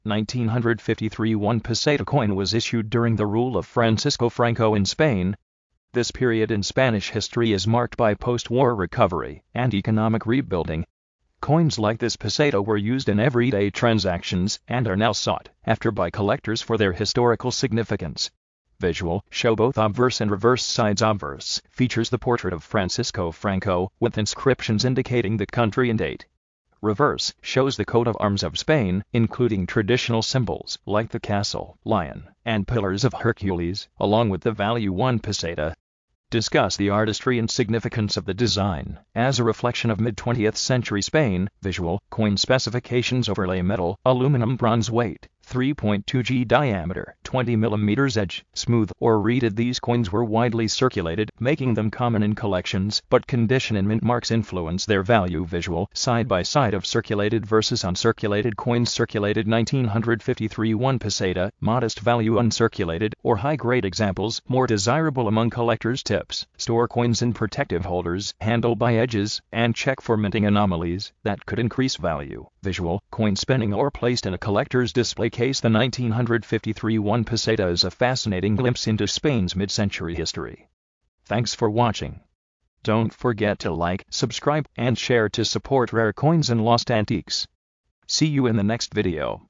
1953 one peseta coin was issued during the rule of Francisco Franco in Spain. This period in Spanish history is marked by post-war recovery and economic rebuilding. Coins like this peseta were used in everyday transactions and are now sought after by collectors for their historical significance. Visual show both obverse and reverse sides. Obverse features the portrait of Francisco Franco with inscriptions indicating the country and date. Reverse shows the coat of arms of Spain, including traditional symbols like the castle, lion, and Pillars of Hercules, along with the value 1 peseta. Discuss the artistry and significance of the design as a reflection of mid-20th century Spain. Visual coin specifications: overlay metal, aluminum, bronze weight, 3.2 g diameter, 20 mm edge, smooth or reeded. These coins were widely circulated, making them common in collections, but condition and mint marks influence their value. Visual side by side of circulated versus uncirculated coins. Circulated 1953 1 peseta, modest value. Uncirculated or high-grade examples, more desirable among collectors. Tips: store coins in protective holders, handle by edges, and check for minting anomalies that could increase value. Visual coin spinning or placed in a collector's display case. The 1953 1 peseta is a fascinating glimpse into Spain's mid-century history. Thanks for watching. Don't forget to like, subscribe, and share to support rare coins and lost antiques. See you in the next video.